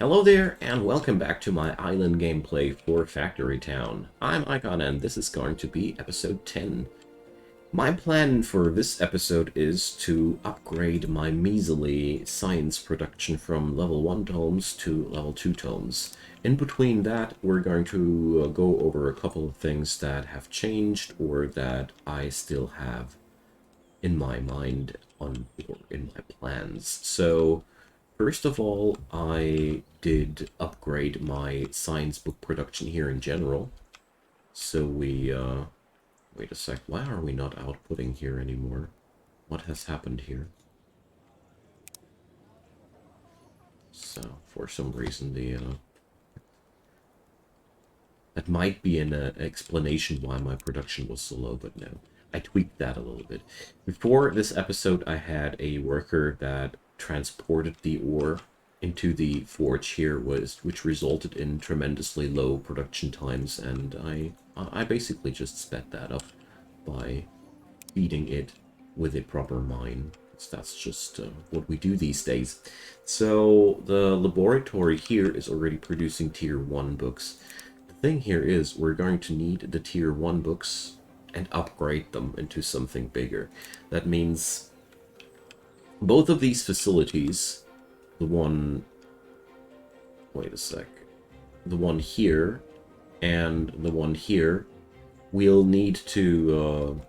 Hello there, and welcome back to my island gameplay for Factory Town. I'm Icon, and this is going to be episode 10. My plan for this episode is to upgrade my measly science production from level 1 tomes to level 2 tomes. In between that, we're going to go over a couple of things that have changed or that I still have in my mind or in my plans. So, first of all, I did upgrade my science book production here in general. So wait a sec, why are we not outputting here anymore? What has happened here? So, for some reason, that might be an explanation why my production was so low, but no. I tweaked that a little bit. Before this episode, I had a worker that transported the ore into the forge here, which resulted in tremendously low production times, and I basically just sped that up by feeding it with a proper mine. So that's just what we do these days. So the laboratory here is already producing tier 1 books. The thing here is we're going to need the tier 1 books and upgrade them into something bigger. That means both of these facilities, the one, wait a sec, the one here and the one here, we'll need to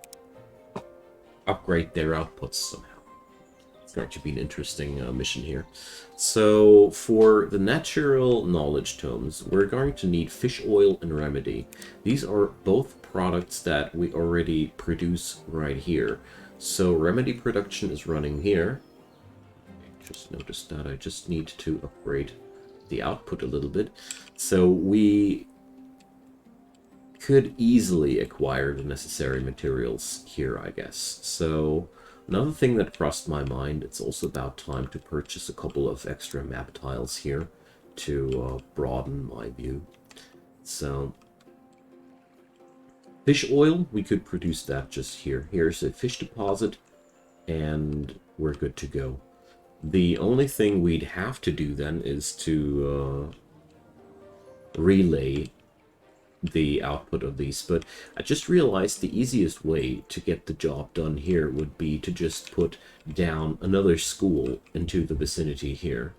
upgrade their outputs somehow. It's going to be an interesting mission here. So for the natural knowledge tomes, we're going to need fish oil and remedy. These are both products that we already produce right here. So remedy production is running here. Just noticed that I just need to upgrade the output a little bit. So we could easily acquire the necessary materials here, I guess. So another thing that crossed my mind, it's also about time to purchase a couple of extra map tiles here to broaden my view. So fish oil, we could produce that just here. Here's a fish deposit, and we're good to go. The only thing we'd have to do then is to relay the output of these, but I just realized the easiest way to get the job done here would be to just put down another school into the vicinity here.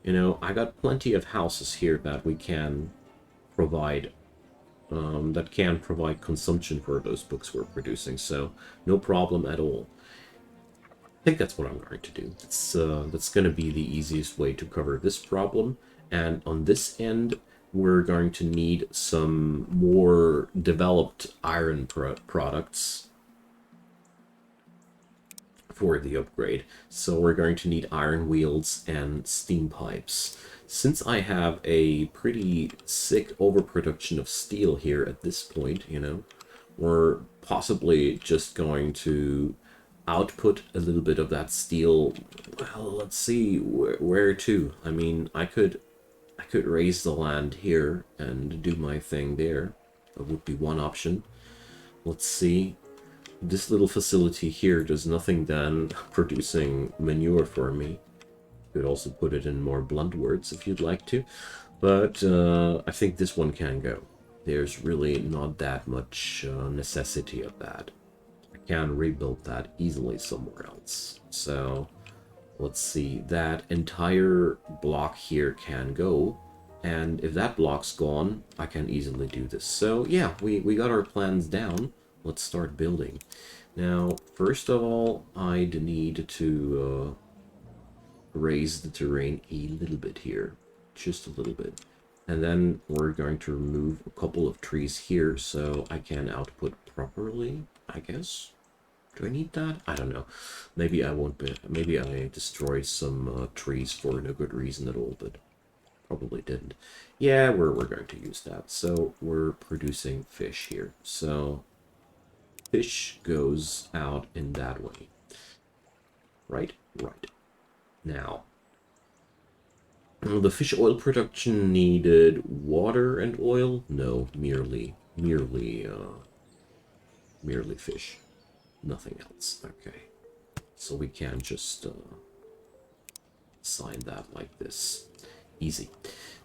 You know, I got plenty of houses here that we can provide that can provide consumption for those books we're producing, so no problem at all. I think that's what I'm going to do. That's going to be the easiest way to cover this problem. And on this end, we're going to need some more developed iron products for the upgrade. So we're going to need iron wheels and steam pipes. Since I have a pretty sick overproduction of steel here at this point, you know, we're possibly just going to output a little bit of that steel. Well, let's see where to. I mean, I could raise the land here and do my thing there. That would be one option. Let's see. This little facility here does nothing than producing manure for me. Could also put it in more blunt words if you'd like to, but I think this one can go. There's really not that much necessity of that. I can rebuild that easily somewhere else. So let's see, that entire block here can go, and if that block's gone, I can easily do this. So yeah, we got our plans down. Let's start building. Now, first of all, I'd need to raise the terrain a little bit here, just a little bit. And then we're going to remove a couple of trees here so I can output properly, I guess. Do I need that? I don't know. Maybe I won't be. Maybe I destroyed some trees for no good reason at all, but probably didn't. Yeah, we're going to use that. So we're producing fish here. So fish goes out in that way. Right? Right. Now, the fish oil production needed water and oil? No, merely fish. Nothing else. Okay. So we can just sign that like this. Easy.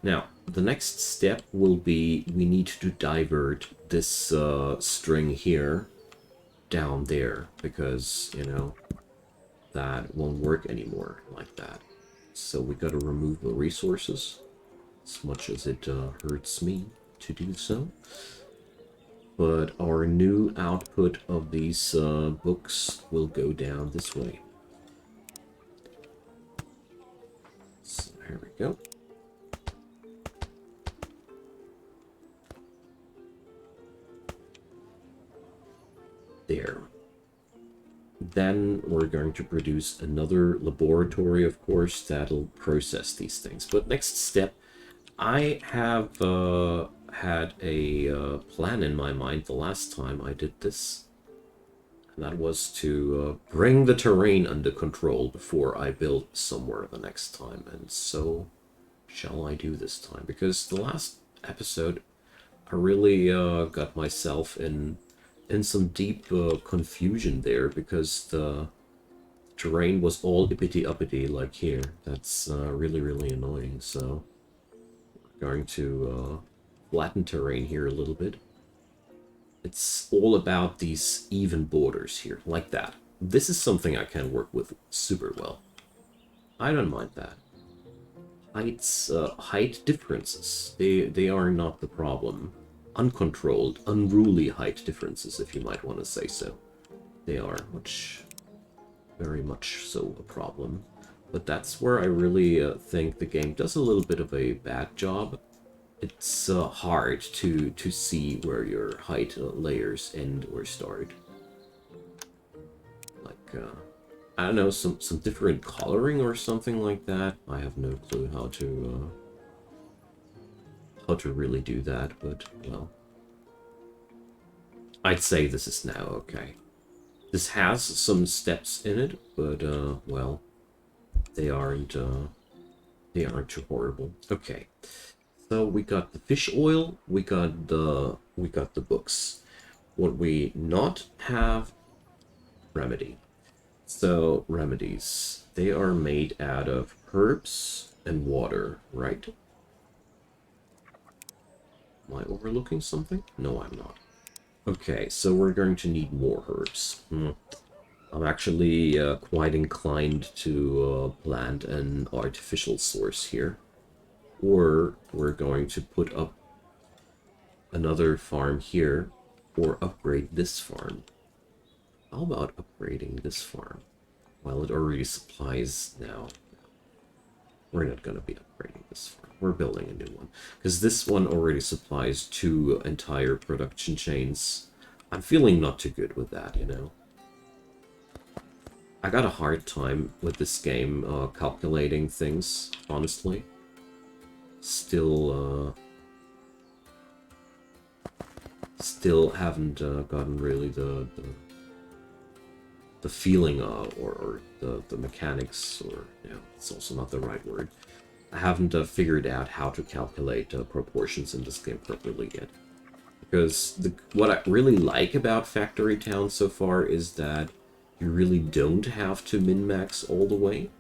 Now, the next step will be we need to divert this string here down there because, you know, that won't work anymore like that. So we gotta remove the resources as much as it hurts me to do so. But our new output of these books will go down this way. So here we go. There. Then we're going to produce another laboratory, of course, that'll process these things. But next step, I have had a plan in my mind the last time I did this. And that was to bring the terrain under control before I build somewhere the next time. And so shall I do this time. Because the last episode, I really got myself in some deep confusion there because the terrain was all ippity-uppity like here. That's really, really annoying. So we're going to flatten terrain here a little bit. It's all about these even borders here, like that. This is something I can work with super well. I don't mind that. Height differences, they are not the problem. Uncontrolled, unruly height differences, if you might want to say so. They are very much so a problem. But that's where I really think the game does a little bit of a bad job. It's hard to see where your height layers end or start. Like, I don't know, some different coloring or something like that. I have no clue how to really do that, but, well. I'd say this is now okay. This has some steps in it, but, well, they aren't too horrible. Okay. So we got the fish oil, we got the books. What we not have, remedy. So remedies, they are made out of herbs and water, right? Am I overlooking something? No, I'm not. Okay, so we're going to need more herbs. I'm actually quite inclined to plant an artificial source here. Or we're going to put up another farm here, or upgrade this farm. How about upgrading this farm? Well, it already supplies now. We're not going to be upgrading this farm. We're building a new one. Because this one already supplies 2 entire production chains. I'm feeling not too good with that, you know. I got a hard time with this game calculating things, honestly. Still haven't gotten really the feeling or the mechanics, or, you know, it's also not the right word. I haven't figured out how to calculate proportions in this game properly yet. Because what I really like about Factory Town so far is that you really don't have to min-max all the way.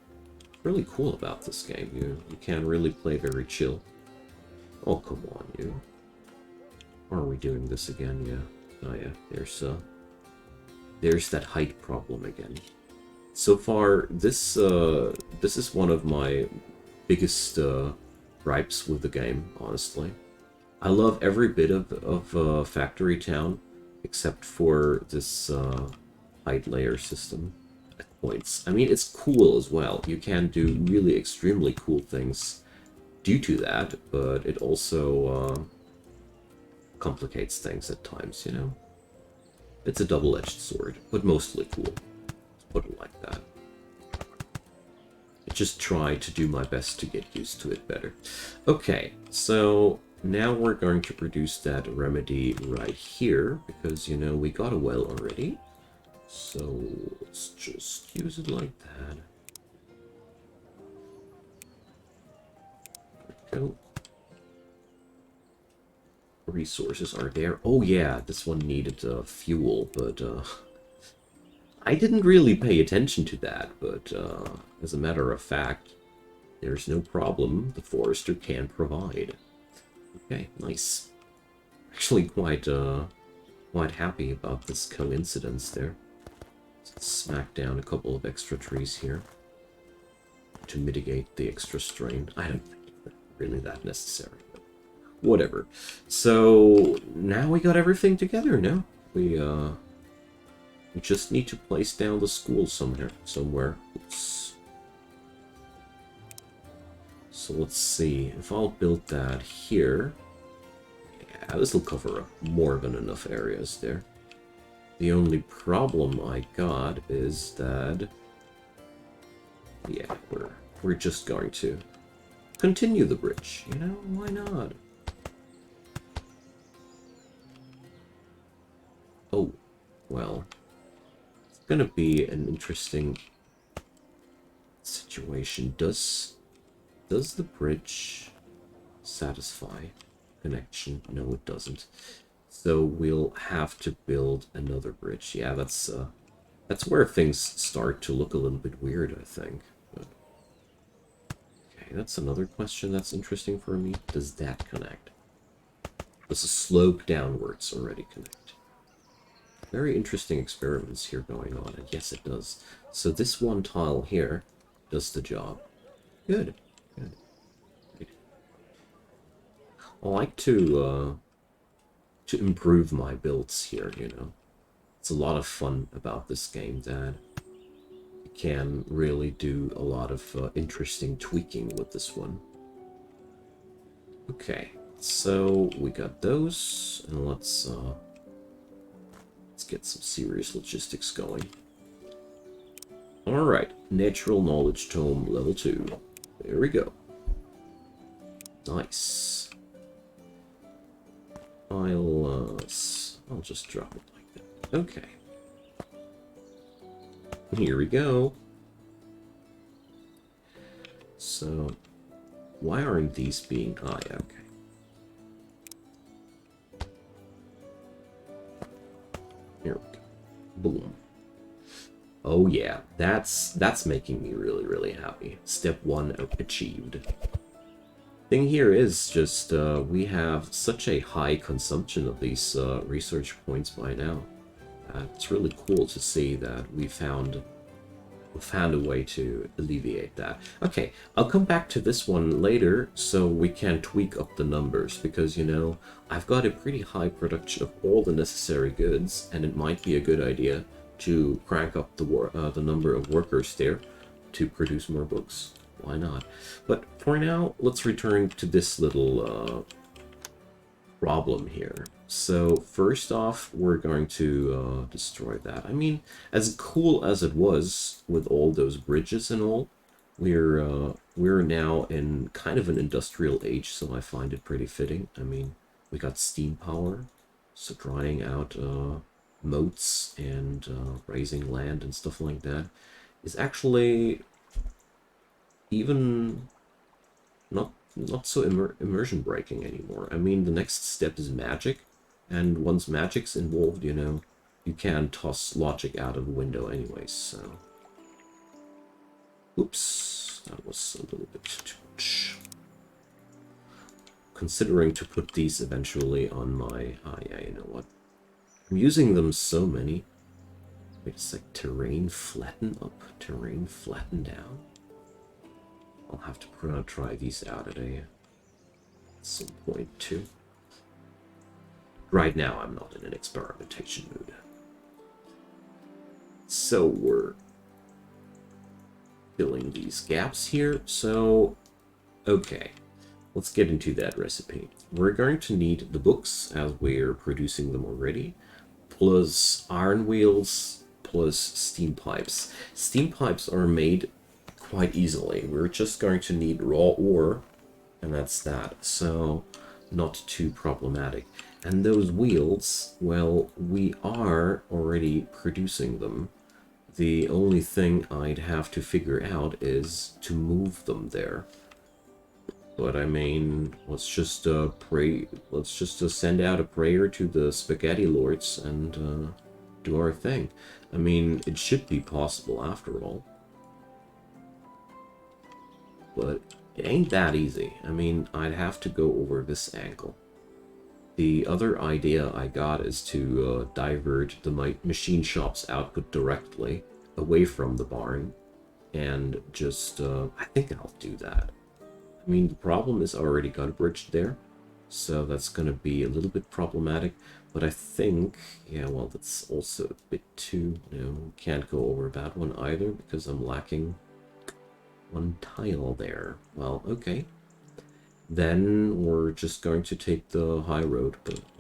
Really cool about this game. You can really play very chill. Oh, come on, you. Or are we doing this again? Yeah. Oh, yeah. There's that height problem again. So far, this is one of my biggest gripes with the game, honestly. I love every bit of Factory Town, except for this height layer system at points. I mean, it's cool as well. You can do really extremely cool things due to that, but it also complicates things at times, you know? It's a double-edged sword, but mostly cool. Let's put it like that. I just try to do my best to get used to it better. Okay, so now we're going to produce that remedy right here, because, you know, we got a well already. So let's just use it like that. There we go. Resources are there. Oh yeah, this one needed fuel, but I didn't really pay attention to that, but as a matter of fact, There's no problem. The forester can provide. Okay, nice. Actually quite happy about this coincidence there. Let's smack down a couple of extra trees here to mitigate the extra strain. I don't think it's really that necessary, but whatever. So now we got everything together. No, we just need to place down the school somewhere. Oops. So let's see if I'll build that here. Yeah, this will cover up more than enough areas there. The only problem I got is that, yeah, we're just going to continue the bridge. You know, why not? Oh, well, it's gonna be an interesting situation. Does the bridge satisfy connection? No, it doesn't. So we'll have to build another bridge. Yeah, that's where things start to look a little bit weird, I think. But, okay, that's another question that's interesting for me. Does that connect? Does the slope downwards already connect? Very interesting experiments here going on, and yes, it does. So this one tile here does the job. Good. Good. I like to improve my builds here, you know. It's a lot of fun about this game that you can really do a lot of interesting tweaking with this one. Okay, so we got those, and let's get some serious logistics going. Alright, Natural Knowledge Tome level 2. There we go. Nice. I'll just drop it like that. Okay. Here we go. So, why aren't these being high? Okay. Here we go. Boom. Oh yeah, that's making me really, really happy. Step 1 achieved. Thing here is just we have such a high consumption of these research points by now. It's really cool to see that we found a way to alleviate that. Okay, I'll come back to this one later so we can tweak up the numbers, because, you know, I've got a pretty high production of all the necessary goods, and it might be a good idea to crank up the number of workers there to produce more books. Why not? But for now, let's return to this little problem here. So first off, we're going to destroy that. I mean, as cool as it was with all those bridges and all, we're now in kind of an industrial age, so I find it pretty fitting. I mean, we got steam power, so drying out moats and raising land and stuff like that is actually even not so immersion breaking anymore. I mean, the next step is magic, and once magic's involved, you know, you can toss logic out of the window anyways, so... Oops, that was a little bit too much. Considering to put these eventually on my... Ah, yeah, you know what? I'm using them so many. Wait a sec, terrain flatten up, terrain flatten down? I'll have to try these out at some point too. Right now, I'm not in an experimentation mood. So we're filling these gaps here. So, okay, let's get into that recipe. We're going to need the books, as we're producing them already, plus iron wheels, plus steam pipes. Steam pipes are made quite easily. We're just going to need raw ore, and that's that. So, not too problematic. And those wheels, well, we are already producing them. The only thing I'd have to figure out is to move them there. But I mean, let's just pray. Let's just send out a prayer to the spaghetti lords and do our thing. I mean, it should be possible after all. but it ain't that easy. I mean, I'd have to go over this angle. The other idea I got is to divert the machine shop's output directly away from the barn, and just, I think I'll do that. I mean, the problem is I already got a bridge there, so that's going to be a little bit problematic, but I think, yeah, well, that's also a bit too, can't go over that one either, because I'm lacking one tile there. Well, okay. Then we're just going to take the high road,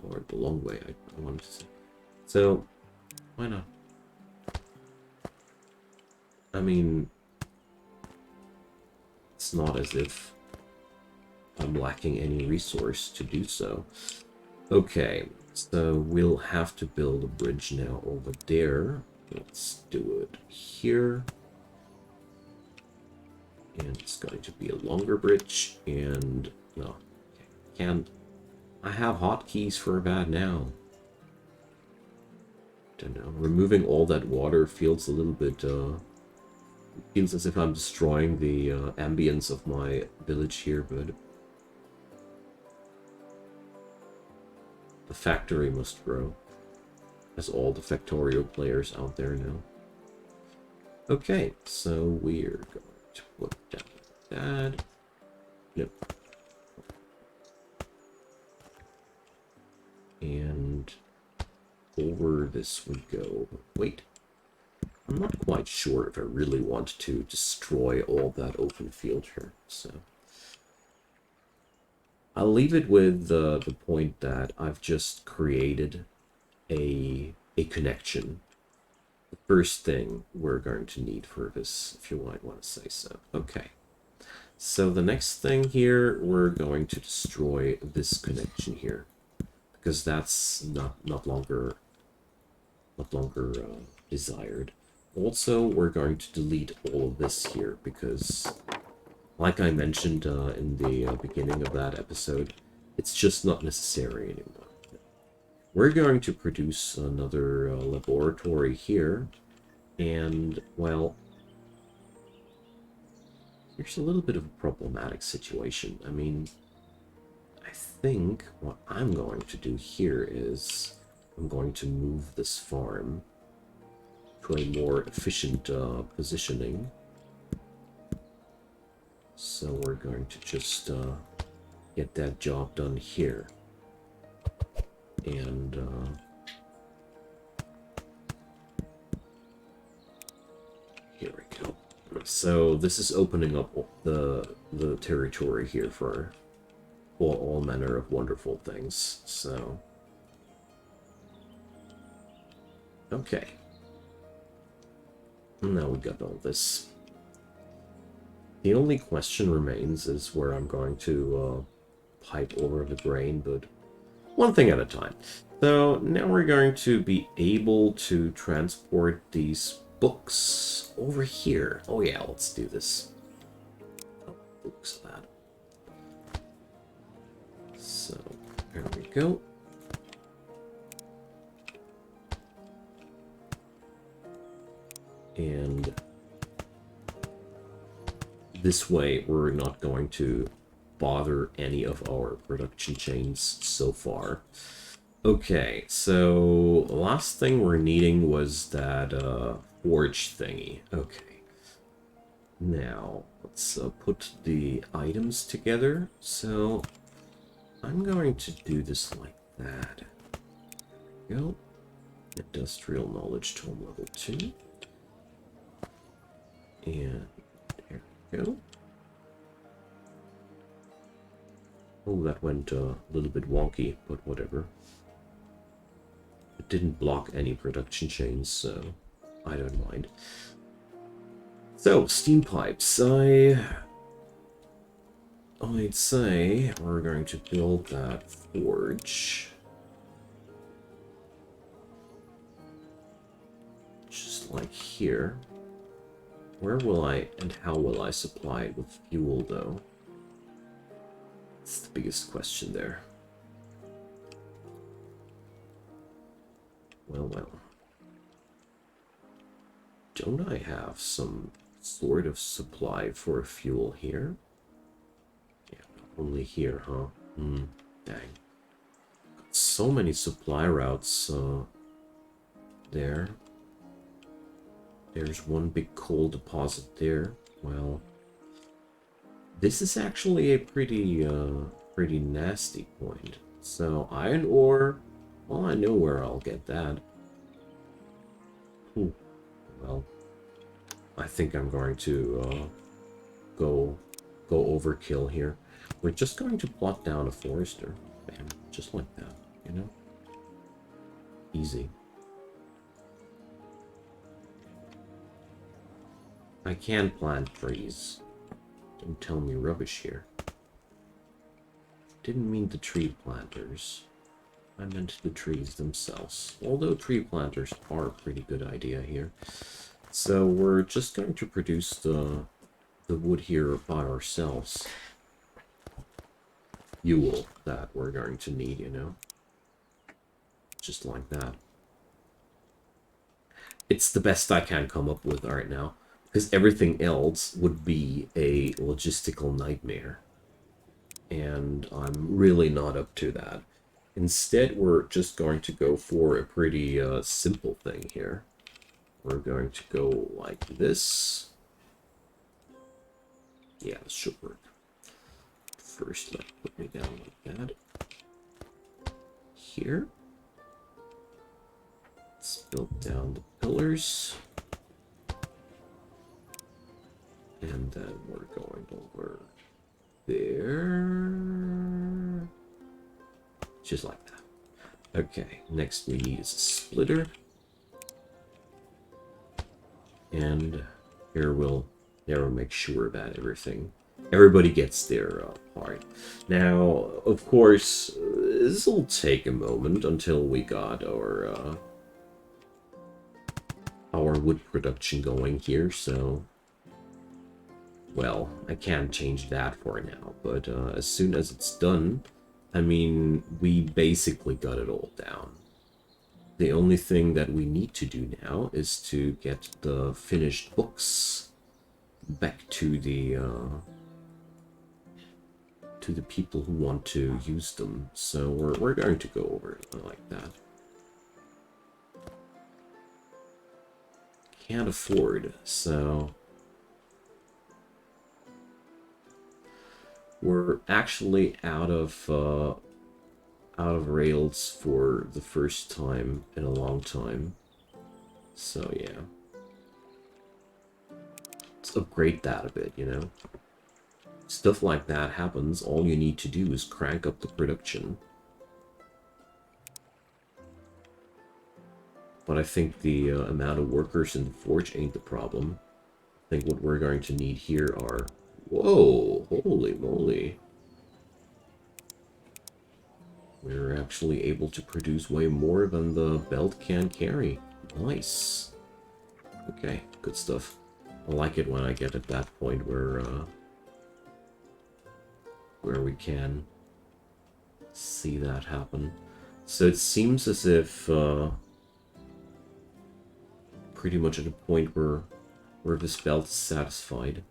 or the long way, I wanted to say. So, why not? I mean, it's not as if I'm lacking any resource to do so. Okay, so we'll have to build a bridge now over there. Let's do it here. And it's going to be a longer bridge, and no, can't. I have hotkeys for that now. Don't know. Removing all that water feels a little bit, feels as if I'm destroying the ambience of my village here, but the factory must grow, as all the Factorio players out there know. Okay, so we're going to put down that. Yep. And over this we go. Wait. I'm not quite sure if I really want to destroy all that open field here, so I'll leave it with the point that I've just created a connection. The first thing we're going to need for this, if you might want to say so. Okay. So the next thing here, we're going to destroy this connection here, because that's not longer desired. Also, we're going to delete all of this here because, like I mentioned in the beginning of that episode, it's just not necessary anymore. We're going to produce another laboratory here, and, well, here's a little bit of a problematic situation. I mean, I think what I'm going to do here is I'm going to move this farm to a more efficient positioning. So we're going to just get that job done here. And here we go. So this is opening up the territory here for all manner of wonderful things. So, okay. Now we got all this. The only question remains is where I'm going to pipe over the grain, but one thing at a time. So now we're going to be able to transport these books over here. Oh yeah, let's do this. Oh, books of that. So there we go. And this way we're not going to bother any of our production chains so far. Okay, so last thing we're needing was that forge thingy. Okay. Now, let's put the items together. So, I'm going to do this like that. There we go. Industrial knowledge tome level 2. And there we go. Oh, that went a little bit wonky, but whatever. It didn't block any production chains, so I don't mind. So, steam pipes. I'd say we're going to build that forge. Just like here. Where will I and how will I supply it with fuel, though? That's the biggest question there. Well, well. Don't I have some sort of supply for fuel here. Yeah, only here, huh? Dang. So many supply routes there. There's one big coal deposit there. Well, this is actually a pretty nasty point. So, iron ore, well, I know where I'll get that. Well, I think I'm going to go overkill here. We're just going to plot down a forester. Bam, just like that, you know? Easy. I can plant trees. Don't tell me rubbish here. Didn't mean the tree planters. I meant the trees themselves. Although tree planters are a pretty good idea here. So we're just going to produce the wood here by ourselves. Fuel that we're going to need, you know? Just like that. It's the best I can come up with right now. Because everything else would be a logistical nightmare. And I'm really not up to that. Instead, we're just going to go for a pretty simple thing here. We're going to go like this. Yeah, this should work. First, let's put me down like that. Here. Let's build down the pillars. And then we're going over there. Just like that. Okay, next we need is a splitter. And here we'll make sure that everybody gets their part. Now, of course, this will take a moment until we got our wood production going here, so... Well, I can't change that for now, but as soon as it's done, I mean, we basically got it all down. The only thing that we need to do now is to get the finished books back to the people who want to use them. So we're going to go over it like that. Can't afford, so we're actually out of rails for the first time in a long time. So yeah, let's upgrade that a bit, you know. Stuff like that happens. All you need to do is crank up the production. But I think the amount of workers in the forge ain't the problem. I think what we're going to need here are... Whoa! Holy moly. We're actually able to produce way more than the belt can carry. Nice. Okay, good stuff. I like it when I get at that point where we can see that happen. So it seems as if pretty much at a point where this belt is satisfied.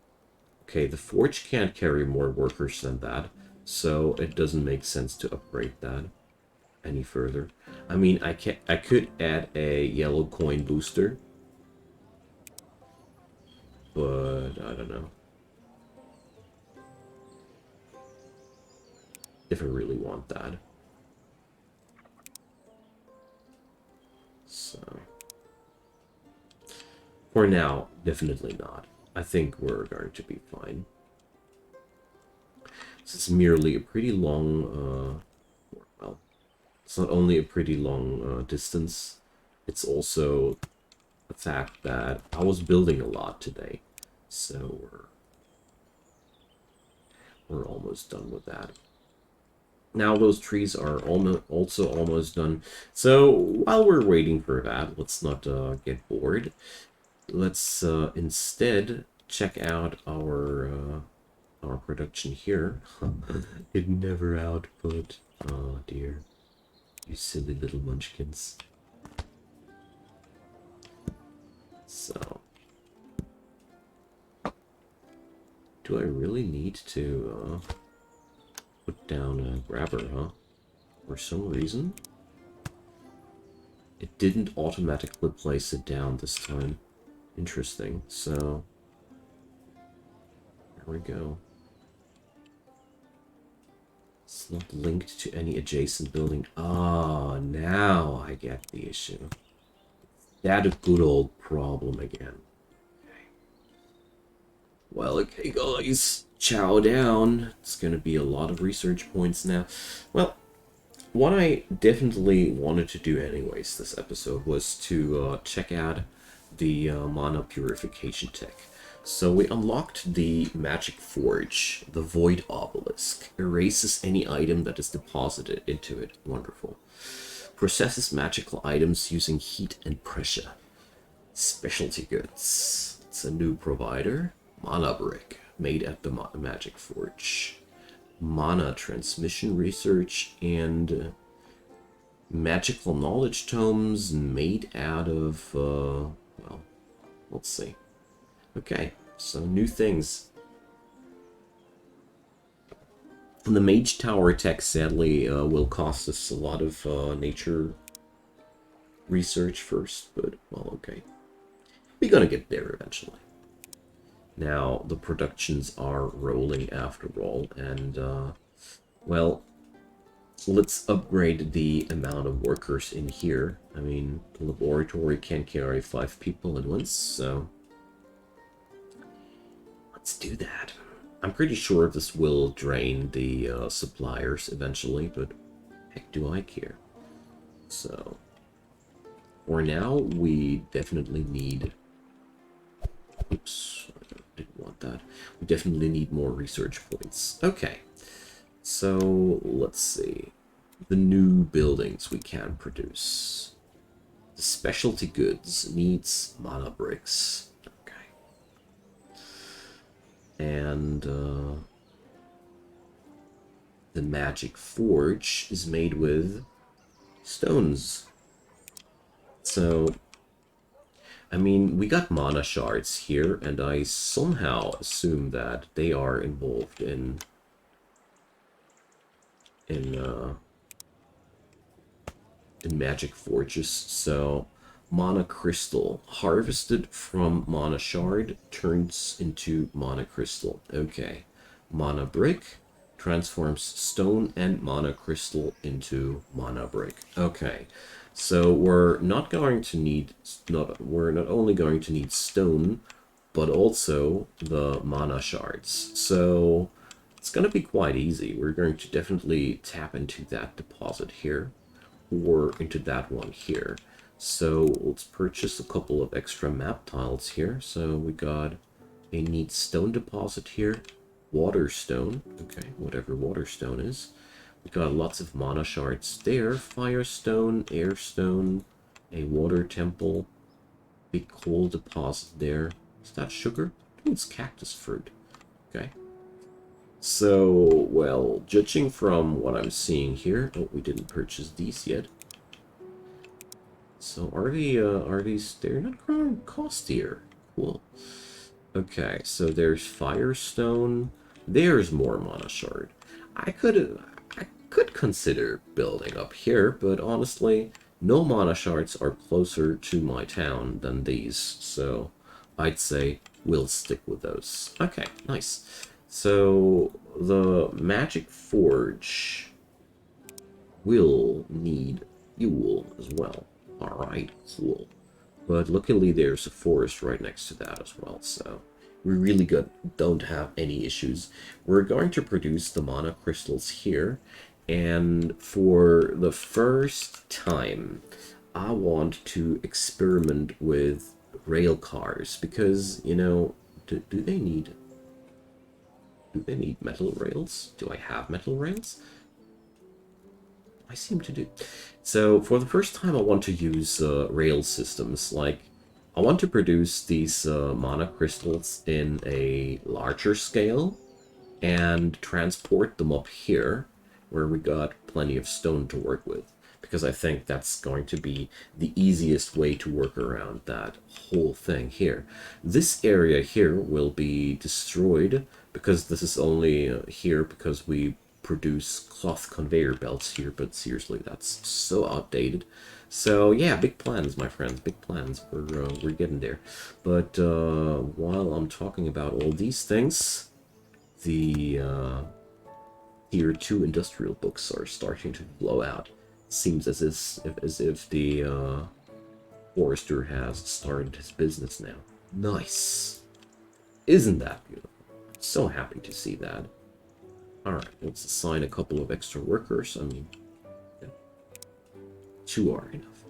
Okay, the forge can't carry more workers than that, so it doesn't make sense to upgrade that any further. I mean, I could add a yellow coin booster, but I don't know if I really want that. So for now, definitely not. I think we're going to be fine. This is merely a pretty long, well, it's not only a pretty long distance, it's also the fact that I was building a lot today. So we're almost done with that. Now those trees are also almost done. So while we're waiting for that, let's not get bored. Let's instead check out our production here. It never output. Oh dear, you silly little munchkins. So Do I really need to put down a grabber, huh? For some reason, it didn't automatically place it down this time. Interesting. So, there we go. It's not linked to any adjacent building. Ah, now I get the issue. That a good old problem again. Okay. Well, okay, guys. Chow down. It's gonna be a lot of research points now. Well, what I definitely wanted to do anyways this episode was to check out the mana purification tech. So we unlocked the Magic Forge, the Void Obelisk. Erases any item that is deposited into it. Wonderful. Processes magical items using heat and pressure. Specialty goods. It's a new provider. Mana Brick, made at the Magic Forge. Mana transmission research, and magical knowledge tomes made out of, well, let's see. Okay, so new things. The Mage Tower tech, sadly, will cost us a lot of nature research first, but, well, okay. We're gonna get there eventually. Now, the productions are rolling after all, and, well, let's upgrade the amount of workers in here. I mean, the laboratory can carry 5 people at once, so let's do that. I'm pretty sure this will drain the suppliers eventually, but heck do I care. So, for now, we definitely need... Oops, I didn't want that. We definitely need more research points. Okay, so let's see. The new buildings we can produce. The specialty goods needs mana bricks. Okay. And the magic forge is made with stones. So, I mean, we got mana shards here, and I somehow assume that they are involved in magic forges. So, mana crystal harvested from mana shard turns into mana crystal. Okay. Mana brick transforms stone and mana crystal into mana brick. Okay. So we're not going to need we're not only going to need stone, but also the mana shards. So it's going to be quite easy. We're going to definitely tap into that deposit here, or into that one here. So let's purchase a couple of extra map tiles here. So we got a neat stone deposit here, water stone, okay, whatever water stone is. We got lots of mana shards there, firestone, airstone, a water temple, big coal deposit there. Is that sugar? Oh, it's cactus fruit. Okay. So, well, judging from what I'm seeing here, oh, we didn't purchase these yet. So are these, they're not growing costier. Cool. Okay, so there's firestone. There's more mana shard. I could consider building up here, but honestly, no mana shards are closer to my town than these, so I'd say we'll stick with those. Okay, nice. So the magic forge will need fuel as well. Alright, cool. But luckily there's a forest right next to that as well, so we really don't have any issues. We're going to produce the mana crystals here, and for the first time, I want to experiment with rail cars, because, you know, do they need metal rails? Do I have metal rails? I seem to do. So for the first time, I want to use rail systems. Like, I want to produce these mana crystals in a larger scale and transport them up here, where we got plenty of stone to work with, because I think that's going to be the easiest way to work around that whole thing here. This area here will be destroyed because this is only here because we produce cloth conveyor belts here, but seriously, that's so outdated. So yeah, big plans, my friends, big plans. We're getting there. But while I'm talking about all these things, the tier 2 industrial books are starting to blow out. Seems as if the forester has started his business now. Nice. Isn't that beautiful? So happy to see that. Alright, let's assign a couple of extra workers. I mean, yeah, 2 are enough.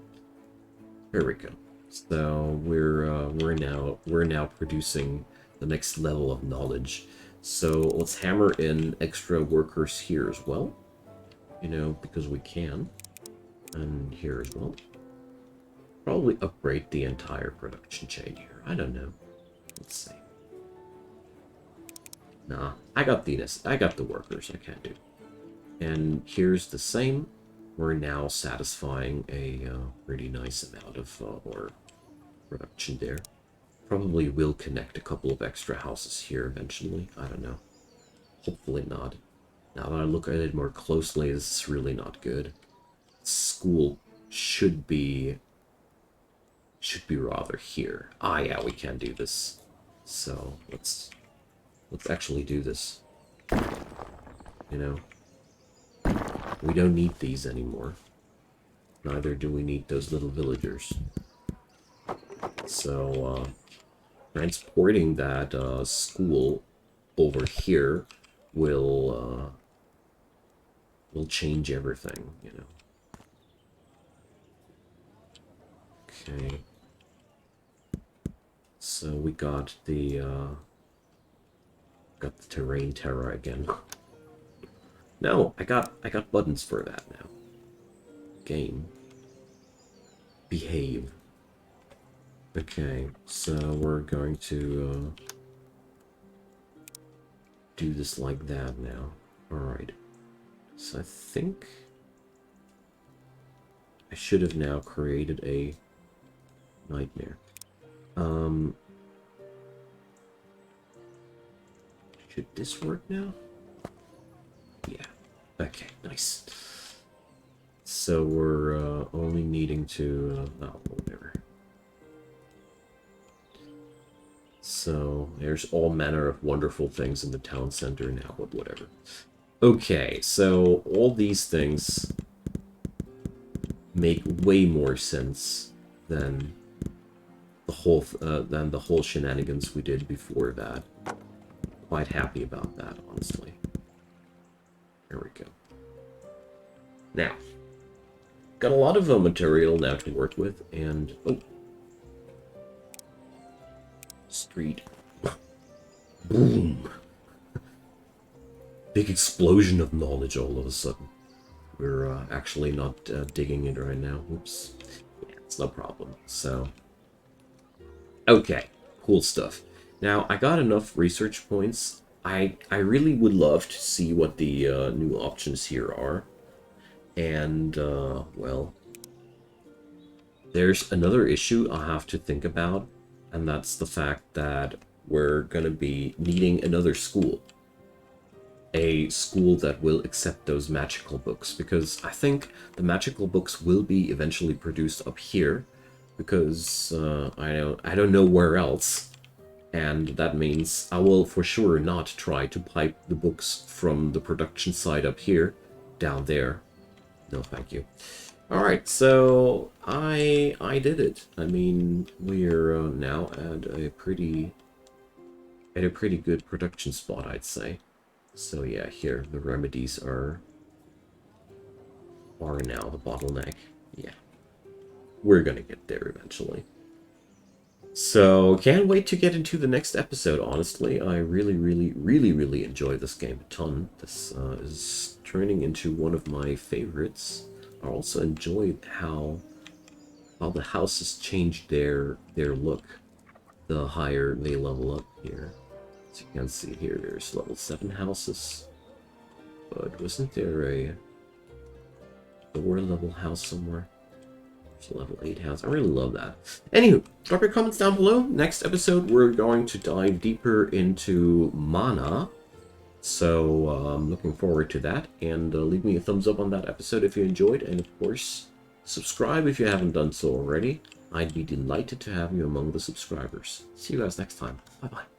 There we go. So we're now producing the next level of knowledge. So let's hammer in extra workers here as well. You know, because we can. And here as well. Probably upgrade the entire production chain here. I don't know. Let's see. Nah, I got the workers. I can't do. And here's the same. We're now satisfying a pretty nice amount of our production there. Probably will connect a couple of extra houses here eventually. I don't know. Hopefully not. Now that I look at it more closely, this is really not good. School should be rather here. Ah, yeah, we can do this. So let's actually do this. You know, we don't need these anymore. Neither do we need those little villagers. So transporting that school over here will change everything. You know. Okay. So we got the terrain terror again. No, I got buttons for that now. Game. Behave. Okay, so we're going to do this like that now. Alright. So I think I should have now created a nightmare. Should this work now? Yeah. Okay, nice. So we're only needing to... oh, whatever. So there's all manner of wonderful things in the town center now, but whatever. Okay, so all these things make way more sense than the whole shenanigans we did before that. Quite happy about that, honestly. There we go. Now, got a lot of material now to work with, and oh, street. Boom! Big explosion of knowledge all of a sudden. We're actually not digging it right now. Oops. Yeah, it's no problem. So, okay, cool stuff. Now, I got enough research points. I really would love to see what the new options here are. And, well, there's another issue I have to think about, and that's the fact that we're going to be needing another school. A school that will accept those magical books, because I think the magical books will be eventually produced up here, because I don't know where else. And that means I will for sure not try to pipe the books from the production side up here down there. No, thank you. All right, so I did it. I mean, we're now at a pretty good production spot, I'd say. So yeah, here the remedies are now the bottleneck. Yeah, we're gonna get there eventually. So, can't wait to get into the next episode, honestly. I really enjoy this game a ton. This is turning into one of my favorites. I also enjoy how the houses change their look the higher they level up here. As you can see here, there's level 7 houses. But wasn't there a lower level house somewhere? So level 8 hounds. I really love that. Anywho, drop your comments down below. Next episode, we're going to dive deeper into mana. So I'm looking forward to that. And leave me a thumbs up on that episode if you enjoyed. And of course, subscribe if you haven't done so already. I'd be delighted to have you among the subscribers. See you guys next time. Bye-bye.